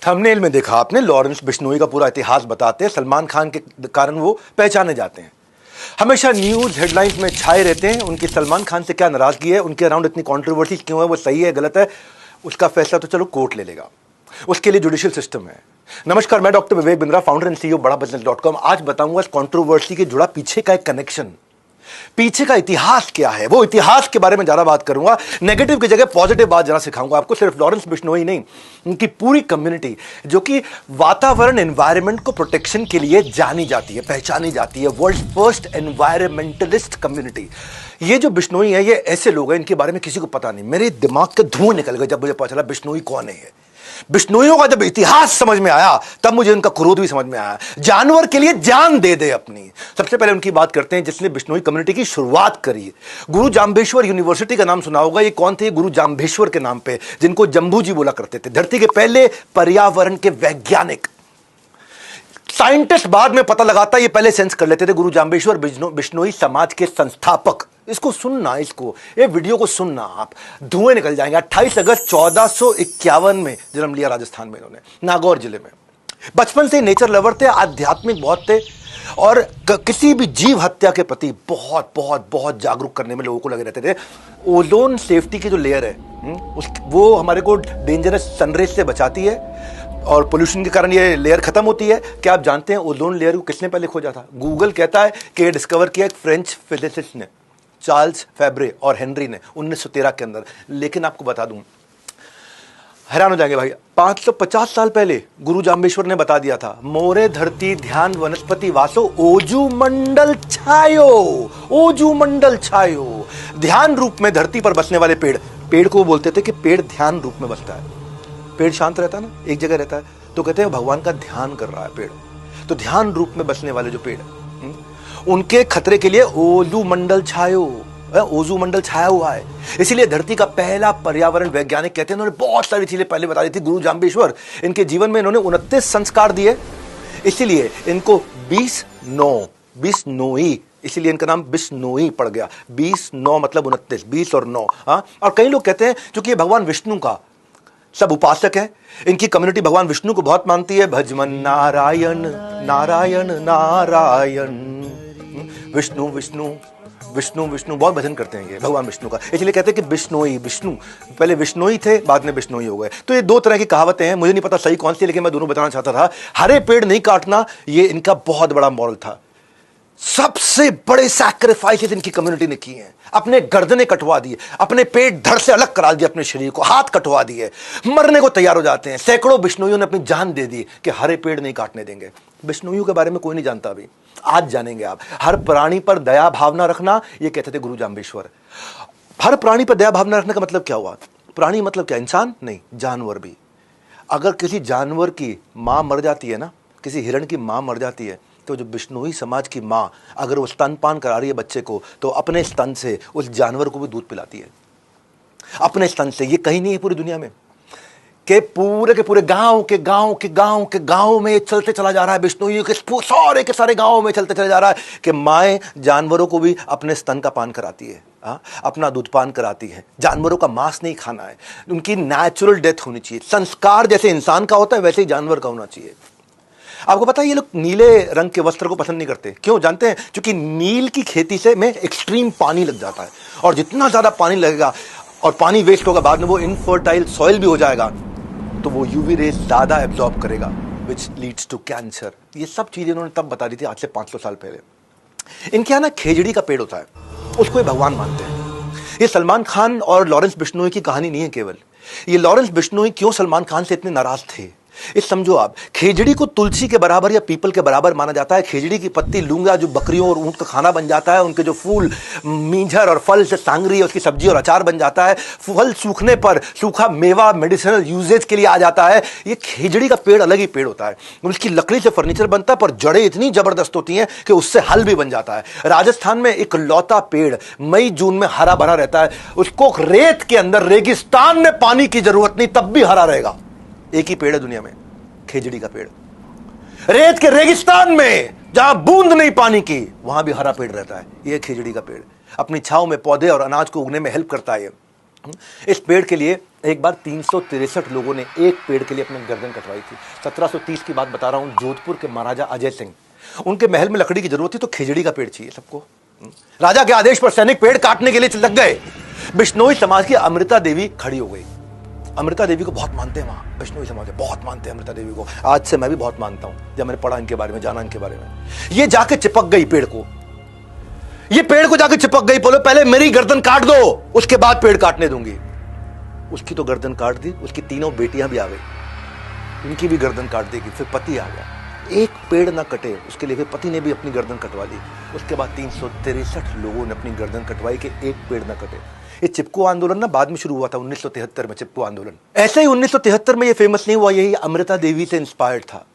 Thumbnail में देखा आपने, लॉरेंस बिश्नोई का पूरा इतिहास बताते हैं। सलमान खान के कारण वो पहचाने जाते हैं, हमेशा न्यूज हेडलाइंस में छाए रहते हैं। उनकी सलमान खान से क्या नाराजगी है, उनके अराउंड इतनी कंट्रोवर्सी क्यों है, वो सही है गलत है, उसका फैसला तो चलो कोर्ट ले लेगा, उसके लिए जुडिशियल सिस्टम है। नमस्कार, मैं doctor Vivek Bindra, founder and CEO बड़ाबिजनेस.com। आज बताऊंगा इस कंट्रोवर्सी के जुड़ा पीछे का एक कनेक्शन, पीछे का इतिहास क्या है, वो इतिहास के बारे में ज्यादा बात करूंगा। नेगेटिव की जगह पॉजिटिव बात जरा सिखाऊंगा आपको। सिर्फ लॉरेंस बिश्नोई नहीं, उनकी पूरी कम्युनिटी जो कि वातावरण एनवायरनमेंट को प्रोटेक्शन के लिए जानी जाती है, पहचानी जाती है, वर्ल्ड फर्स्ट एनवायरमेंटलिस्ट कम्युनिटी। ये जो बिश्नोई है, ये ऐसे लोग हैं इनके बारे में किसी को पता नहीं। मेरे दिमाग के धुआं निकल गए जब मुझे पता चला बिश्नोई कौन है। बिश्नोइयों का जब इतिहास समझ में आया तब मुझे उनका क्रोध भी समझ में आया। जानवर के लिए जान दे दे अपनी। सबसे पहले उनकी बात करते हैं जिसने बिश्नोई कम्युनिटी की शुरुआत करी। गुरु जाम्बेश्वर यूनिवर्सिटी का नाम सुना होगा। ये कौन थे? गुरु जाम्बेश्वर के नाम पे, जिनको जम्बू जी बोला करते थे, धरती के पहले पर्यावरण के वैज्ञानिक। साइंटिस्ट बाद में पता लगाता, ये पहले सेंस कर लेते थे। गुरु जाम्बेश्वर बिश्नोई समाज के संस्थापक। इसको सुनना, ये वीडियो को सुनना, आप धुएं निकल जाएंगे। 28 अगस्त 1451 में जन्म लिया राजस्थान में इन्होंने, नागौर जिले में। बचपन से नेचर लवर थे, आध्यात्मिक बहुत थे और किसी भी जीव हत्या के प्रति बहुत बहुत बहुत जागरूक करने में लोगों को लगे रहते थे। ओजोन सेफ्टी की जो लेयर है वो हमारे को डेंजरस सनरेज से बचाती है और पोल्यूशन के कारण ये लेयर खत्म होती है। क्या आप जानते हैं ओजोन लेयर को किसने पहले खोजा था? गूगल कहता है कि डिस्कवर किया एक फ्रेंच फिजिसिस्ट ने, चार्ल्स फैब्रे और हेनरी ने 1913 के अंदर। लेकिन आपको बता दूं, हैरान हो जाएंगे भाई, 550 साल पहले गुरु जाम्बेश्वर ने बता दिया था, मोरे धरती ध्यान वनस्पति वासो ओजू मंडल छायो। ओजू मंडल छायो, ध्यान रूप में धरती पर बसने वाले पेड़ को वो बोलते थे कि पेड़ ध्यान रूप में बसता है। पेड़ शांत रहता है ना, एक जगह रहता है, तो कहते हैं भगवान का ध्यान कर रहा है पेड़। तो ध्यान रूप में बसने वाले जो पेड़, उनके खतरे के लिए ओजू मंडल छायो, ओजू मंडल छाया हुआ है। इसीलिए धरती का पहला पर्यावरण वैज्ञानिक कहते हैं। उन्होंने बहुत सारी चीजें पहले बता दी थी गुरु जाम्बेश्वर। इनके जीवन में इन्होंने 29 संस्कार दिए, इसीलिए इनको बिश्नोई, इसीलिए इनका नाम बिश्नोई पड़ गया। 20-9 मतलब 29, 20 और 9। और कई लोग कहते हैं क्योंकि ये भगवान विष्णु का सब उपासक है, इनकी कम्युनिटी भगवान विष्णु को बहुत मानती है। भजमन नारायण नारायण नारायण, विष्णु विष्णु विष्णु विष्णु, बहुत भजन करते हैं ये भगवान विष्णु का। इसलिए कहते हैं कि बिश्नोई, विष्णु पहले विष्णोई थे, बाद में बिश्नोई हो गए। तो ये दो तरह की कहावतें हैं, मुझे नहीं पता सही कौन सी, लेकिन मैं दोनों बताना चाहता था। हरे पेड़ नहीं काटना, ये इनका बहुत बड़ा मॉरल था। सबसे बड़े सैक्रिफाइसेस इनकी कम्युनिटी ने किए हैं। अपने गर्दनें कटवा दिए, अपने पेट धड़ से अलग करा दिए, अपने शरीर को हाथ कटवा दिए, मरने को तैयार हो जाते हैं। सैकड़ों बिश्नोइयों ने अपनी जान दे दी कि हरे पेड़ नहीं काटने देंगे। बिश्नोइयों के बारे में कोई नहीं जानता अभी, आज जानेंगे आप। हर प्राणी पर दया भावना रखना, ये कहते थे गुरु जाम्बेश्वर। हर प्राणी पर दया भावना रखने का मतलब क्या हुआ? प्राणी मतलब क्या? इंसान नहीं, जानवर भी। अगर किसी जानवर की मां मर जाती है ना, किसी हिरण की मां मर जाती है, तो जो बिश्नोई समाज की मां अगर वो स्तनपान करा रही है बच्चे को, तो अपने स्तन से उस जानवर को भी दूध पिलाती है, अपने स्तन से। ये कहीं नहीं है पूरी दुनिया में कि पूरे के पूरे गांव में चलते चला जा रहा है। बिश्नोई के सारे के सारे गांव में चलते चले जा रहा है कि माएँ जानवरों को भी अपने स्तन का पान कराती है, अपना दूध पान कराती है। जानवरों का मांस नहीं खाना है, उनकी नेचुरल डेथ होनी चाहिए। संस्कार जैसे इंसान का होता है वैसे ही जानवर का होना चाहिए। आपको पता है ये लोग नीले रंग के वस्त्र को पसंद नहीं करते, क्यों जानते हैं? क्योंकि नील की खेती से में एक्सट्रीम पानी लग जाता है, और जितना ज्यादा पानी लगेगा और पानी वेस्ट होगा, बाद में वो इनफर्टाइल सॉइल भी हो जाएगा, तो वो यूवी रेज ज्यादा एब्जॉर्ब करेगा, विच लीड्स टू कैंसर। ये सब चीजें इन्होंने तब बता दी थी, आज से 500 साल पहले। इनके यहाँ ना खेजड़ी का पेड़ होता है, उसको ये भगवान मानते हैं। ये सलमान खान और लॉरेंस बिश्नोई की कहानी नहीं है केवल। ये लॉरेंस बिश्नोई क्यों सलमान खान से इतने नाराज थे, इस समझो आप। खेजड़ी को तुलसी के बराबर या पीपल के बराबर माना जाता है। खेजड़ी की पत्ती लूंगा जो बकरियों और ऊंट का खाना बन जाता है, उनके जो फूल मींझर और फल से सांगरी है, उसकी सब्जी और अचार बन जाता है। फल सूखने पर सूखा मेवा मेडिसिनल यूजेज के लिए आ जाता है। ये खेजड़ी का पेड़ अलग ही पेड़ होता है। उसकी लकड़ी से फर्नीचर बनता है, पर जड़ें इतनी जबरदस्त होती हैं कि उससे हल भी बन जाता है। राजस्थान में एक लौता पेड़ मई जून में हरा भरा रहता है। उसको रेत के अंदर रेगिस्तान में पानी की जरूरत नहीं, तब भी हरा रहेगा। एक ही पेड़ है दुनिया में, खेजड़ी का पेड़। रेत के रेगिस्तान में जहां बूंद नहीं पानी की, वहां भी हरा पेड़ रहता है। यह खेजड़ी का पेड़ अपनी छांव में पौधे और अनाज को उगने में हेल्प करता है। इस पेड़ के लिए एक बार 363 लोगों ने एक पेड़ के लिए अपनी गर्दन कटवाई थी। 1730 की बात बता रहा हूं, जोधपुर के महाराजा अजय सिंह, उनके महल में लकड़ी की जरूरत थी तो खिजड़ी का पेड़ चाहिए सबको। राजा के आदेश पर सैनिक पेड़ काटने के लिए लग गए। बिश्नोई समाज की अमृता देवी खड़ी हो गई। अमृता देवी को बहुत मानते हैं वहां, बिश्नोई समाज बहुत मानते हैं अमृता देवी को। आज से मैं भी बहुत मानता हूं, जब मैंने पढ़ा इनके बारे में, जाना इनके बारे में। ये जाके चिपक गई पेड़ को, ये पेड़ को जाके चिपक गई, बोलो पहले मेरी गर्दन काट दो, उसके बाद पेड़ काटने दूंगी। उसकी तो गर्दन काट दी, उसकी तीनों बेटियां भी आ गई, उनकी भी गर्दन काट देगी। फिर पति आ गया, एक पेड़ ना कटे उसके लिए, फिर पति ने भी अपनी गर्दन कटवा ली। उसके बाद 363 लोगों ने अपनी गर्दन कटवाई कि एक पेड़ ना कटे। ये चिपको आंदोलन ना बाद में शुरू हुआ था 1973 में, चिपको आंदोलन। ऐसे ही 1973 में ये फेमस नहीं हुआ, यही अमृता देवी से इंस्पायर्ड था।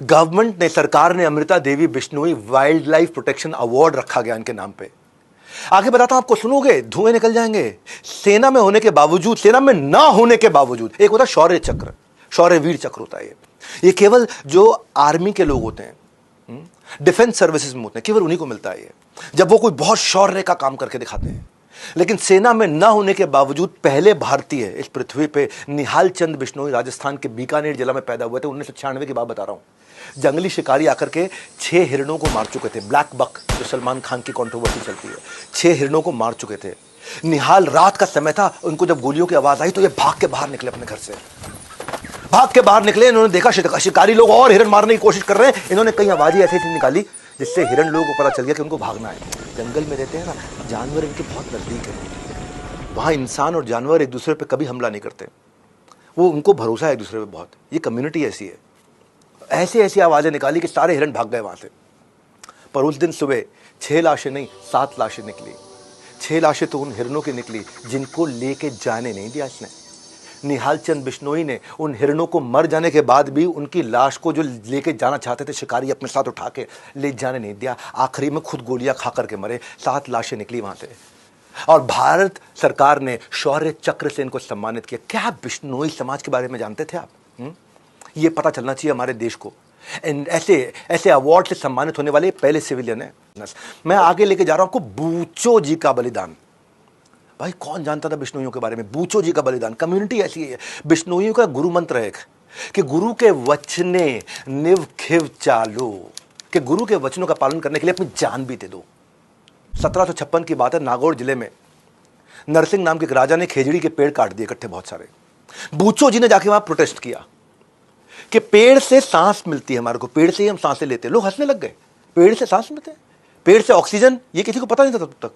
गवर्नमेंट ने, सरकार ने Amrita Devi Bishnoi wildlife protection award रखा गया इनके नाम पे। आगे बताता हूं आपको, सुनोगे धुएं निकल जाएंगे। सेना में होने के बावजूद, सेना में ना होने के बावजूद, एक होता शौर्य चक्र, शौर्य वीर चक्र होता है ये केवल जो आर्मी के लोग होते हैं, डिफेंस सर्विसेज में होते हैं, केवल उन्हीं को मिलता है ये, जब वो कोई बहुत शौर्य का काम करके दिखाते हैं। लेकिन सेना में ना होने के बावजूद पहले भारतीय इस पृथ्वी पे निहाल चंद बिश्नोई राजस्थान के बीकानेर जिला में पैदा हुए थे। 1996 की बात बता रहा हूं। जंगली शिकारी आकर के 6 हिरणों को मार चुके थे। ब्लैक बक, जो सलमान खान की कंट्रोवर्सी चलती है, 6 हिरणों को मार चुके थे। निहाल, रात का समय था, उनको जब गोलियों की आवाज आई तो ये भाग के बाहर निकले अपने घर से, भाग के बाहर निकले। इन्होंने देखा शिकारी लोग और हिरण मारने की कोशिश कर रहे हैं। इन्होंने कई आवाजें ऐसी निकाली जिससे हिरण लोगों को पता चल गया कि उनको भागना है। जंगल में रहते हैं ना, जानवर इनके बहुत नजदीक है। वहां इंसान और जानवर एक दूसरे पे कभी हमला नहीं करते, वो उनको भरोसा है एक दूसरे पे बहुत। ये कम्युनिटी ऐसी है। ऐसी ऐसी आवाजें निकाली कि सारे हिरण भाग गए वहां से। पर उस दिन सुबह 6 लाशें नहीं, 7 लाशें निकली। 6 लाशें तो उन हिरणों की निकली जिनको लेके जाने नहीं दिया इसने। निहाल चंद बिश्नोई ने उन हिरणों को मर जाने के बाद भी उनकी लाश को जो लेके जाना चाहते थे शिकारी, अपने साथ उठा के ले जाने नहीं दिया। आखिरी में खुद गोलियां खा करके मरे। 7 लाशें निकली वहां से। और भारत सरकार ने शौर्य चक्र से इनको सम्मानित किया। क्या बिश्नोई समाज के बारे में जानते थे आप? ये पता चलना चाहिए हमारे देश को। ऐसे ऐसे अवार्ड से सम्मानित होने वाले पहले सिविलियन है। मैं आगे लेके जा रहा हूं आपको, बूचो जी का बलिदान। भाई कौन जानता था बिश्नोइयों के बारे में? बूचो जी का बलिदान। कम्युनिटी ऐसी है। बिश्नोइयों का गुरु मंत्र है कि गुरु के वचने निव खिव चालो, कि गुरु के वचनों का पालन करने के लिए अपनी जान भी दे दो। 1756 की बात है, नागौर जिले में नरसिंह नाम के एक राजा ने खेजड़ी के पेड़ काट दिए इकट्ठे बहुत सारे। बूचो जी ने जाके वहां प्रोटेस्ट किया कि पेड़ से सांस मिलती है हमारे को, पेड़ से ही हम सांसें लेते हैं। लोग हंसने लग गए, पेड़ से सांस मिलते हैं, पेड़ से ऑक्सीजन, ये किसी को पता नहीं था तब तक।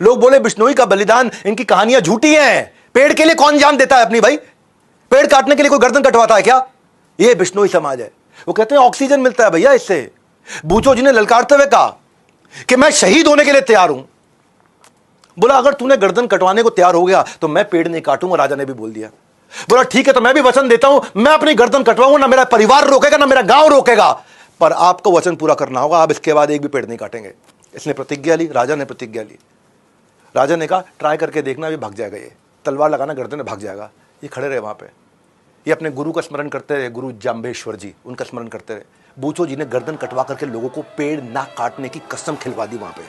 लोग बोले बिश्नोई का बलिदान, इनकी कहानियां झूठी हैं। पेड़ के लिए कौन जान देता है अपनी? भाई पेड़ काटने के लिए कोई गर्दन कटवाता है क्या? ये बिश्नोई समाज है। वो कहते हैं ऑक्सीजन मिलता है भैया इससे। बूचो जी ने ललकारते हुए कहा कि मैं शहीद होने के लिए तैयार हूं। बोला अगर तूने गर्दन कटवाने को तैयार हो गया तो मैं पेड़ नहीं काटूंगा। राजा ने भी बोल दिया। बोला ठीक है, तो मैं भी वचन देता हूं, मैं अपनी गर्दन कटवाऊंगा, ना मेरा परिवार रोकेगा ना मेरा गांव रोकेगा, पर आपको वचन पूरा करना होगा, आप इसके बाद एक भी पेड़ नहीं काटेंगे। इसने प्रतिज्ञा ली, राजा ने प्रतिज्ञा ली। राजा ने कहा ट्राई करके देखना, भी भाग जाएगा, ये तलवार लगाना गर्दन में भाग जाएगा। ये खड़े रहे वहां पे, ये अपने गुरु का स्मरण करते रहे, गुरु जाम्बेश्वर जी, उनका स्मरण करते रहे। बूचो जी ने गर्दन कटवा करके लोगों को पेड़ ना काटने की कसम खिलवा दी वहां पे,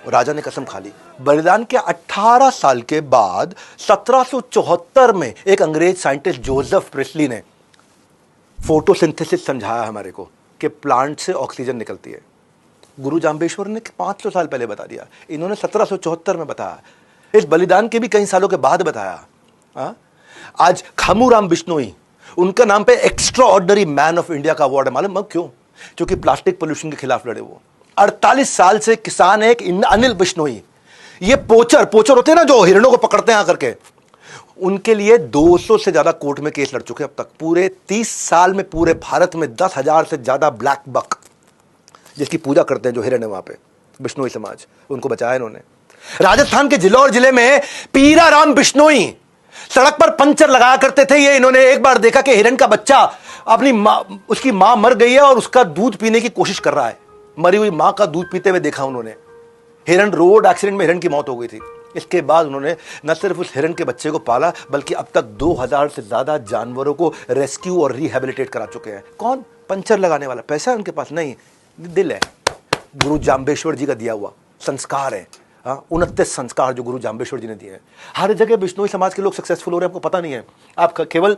और राजा ने कसम खा ली। बलिदान के 18 साल के बाद 1774 में एक अंग्रेज साइंटिस्ट जोसेफ प्रिस्ली ने फोटोसिंथेसिस समझाया हमारे को कि प्लांट से ऑक्सीजन निकलती है। गुरु जाम्बेश्वर ने 500 साल पहले बता दिया, इन्होंने 1774 में बताया। इस बलिदान के भी कई सालों के बाद बताया। आज खामूराम बिश्नोई, उनका नाम पे extra ordinary man of India का अवार्ड है। मालूम क्यों? क्योंकि प्लास्टिक पोल्यूशन के खिलाफ लड़े वो। 48 साल से किसान है एक अनिल बिश्नोई। ये पोचर होते हैं ना, जो हिरणों को पकड़ते हैं आकर के, उनके लिए 200 से ज्यादा कोर्ट में केस लड़ चुके अब तक। पूरे 30 साल में पूरे भारत में 10,000 से ज्यादा ब्लैक बक, जिसकी पूजा करते हैं जो हिरण है वहां पे, बिश्नोई समाज, उनको बचाया इन्होंने। राजस्थान के जिलौर जिले में पीरा राम बिश्नोई सड़क पर पंचर लगाया करते थे। ये इन्होंने एक बार देखा कि हिरण का बच्चा अपनी मां, उसकी मां मर गई है और उसका दूध पीने की कोशिश कर रहा है। मरी हुई मां का दूध पीते हुए देखा उन्होंने। हिरण, रोड एक्सीडेंट में हिरण की मौत हो गई थी। इसके बाद उन्होंने न सिर्फ उस हिरण के बच्चे को पाला, बल्कि अब तक 2000 से ज्यादा जानवरों को रेस्क्यू और रिहेबिलिटेट करा चुके हैं। कौन? पंचर लगाने वाला। पैसा है उनके पास नहीं, दिल है। गुरु जाम्बेश्वर जी का दिया हुआ संस्कार है। 29 संस्कार जो गुरु जाम्बेश्वर जी ने दिए हैं। हर जगह बिश्नोई समाज के लोग सक्सेसफुल हो रहे हैं, आपको पता नहीं है। आप केवल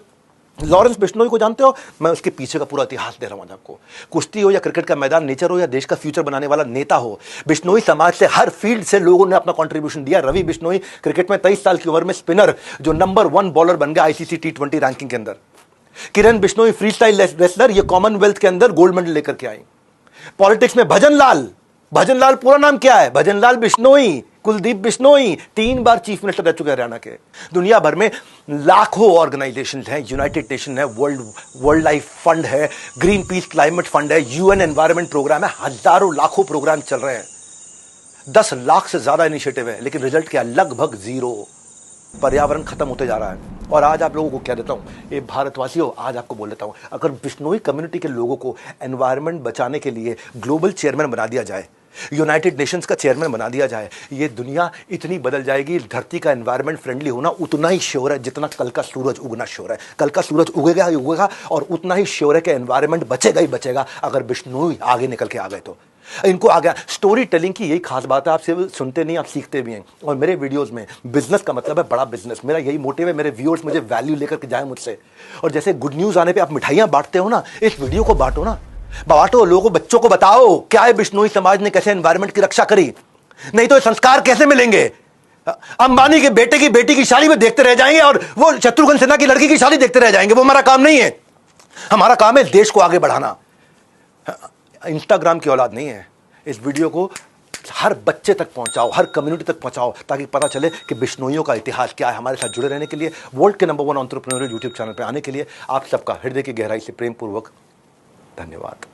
लॉरेंस बिश्नोई को जानते हो, मैं उसके पीछे का पूरा इतिहास दे रहा हूं आज आपको। कुश्ती हो या क्रिकेट का मैदान, नेचर हो या देश का फ्यूचर बनाने वाला नेता हो, बिश्नोई समाज से हर फील्ड से लोगों ने अपना कंट्रीब्यूशन दिया। रवि बिश्नोई क्रिकेट में 23 साल की उम्र में स्पिनर जो नंबर 1 बॉलर बन गया आईसीसी T20 रैंकिंग के अंदर। किरण बिश्नोई फ्री स्टाइल रेसलर, ये कॉमनवेल्थ के अंदर गोल्ड मेडल लेकर के आई। पॉलिटिक्स में भजनलाल पूरा नाम क्या है? भजनलाल बिश्नोई, कुलदीप बिश्नोई 3 बार चीफ मिनिस्टर रह चुके हैं हरियाणा के। दुनिया भर में लाखों ऑर्गेनाइजेशन हैं, यूनाइटेड नेशन है, वर्ल्ड लाइफ फंड है, ग्रीन पीस क्लाइमेट फंड है, यूएन एनवायरनमेंट प्रोग्राम है, हजारों लाखों प्रोग्राम चल रहे हैं, 10 लाख से ज्यादा इनिशिएटिव है, लेकिन रिजल्ट क्या? लगभग 0। पर्यावरण खत्म होते जा रहा है। और आज आप लोगों को कह देता हूं, ये भारतवासियों, आज आपको बोल देता हूं, अगर बिश्नोई कम्युनिटी के लोगों को एनवायरनमेंट बचाने के लिए ग्लोबल चेयरमैन बना दिया जाए, यूनाइटेड नेशंस का चेयरमैन बना दिया जाए, ये दुनिया इतनी बदल जाएगी। धरती का एनवायरनमेंट फ्रेंडली होना उतना ही श्योर है जितना कल का सूरज उगना श्योर है। कल का सूरज उगेगा ही उगेगा, और उतना ही श्योर है कि एनवायरनमेंट बचेगा ही बचेगा अगर बिश्नोई आगे निकल के आ गए तो। इनको आ गया। स्टोरी टेलिंग की यही खास बात है, आप सिर्फ सुनते नहीं, आप सीखते भी हैं। और मेरे वीडियोस में बिजनेस का मतलब है बड़ा बिजनेस, मेरा यही मोटिव है। मेरे व्यूअर्स मुझे वैल्यू लेकर के जाए मुझसे। और जैसे गुड न्यूज़ आने पे आप मिठाइयाँ बांटते हो ना, इस वीडियो को बांटो ना, बांटो, लोगों को, बच्चों को बताओ क्या है बिश्नोई समाज ने कैसे एनवायरनमेंट की रक्षा करी। नहीं तो संस्कार कैसे मिलेंगे? अंबानी के बेटे की बेटी की शादी में देखते रह जाएंगे और वो शत्रुघ्न सिन्हा की लड़की की शादी देखते रह जाएंगे। वो हमारा काम नहीं है। हमारा काम है देश को आगे बढ़ाना। इंस्टाग्राम की औलाद नहीं है। इस वीडियो को हर बच्चे तक पहुंचाओ, हर कम्युनिटी तक पहुंचाओ, ताकि पता चले कि बिश्नोइयों का इतिहास क्या है। हमारे साथ जुड़े रहने के लिए, वर्ल्ड के नंबर 1 एंटरप्रेन्योरियल यूट्यूब चैनल पर आने के लिए आप सबका हृदय की गहराई से प्रेम पूर्वक धन्यवाद।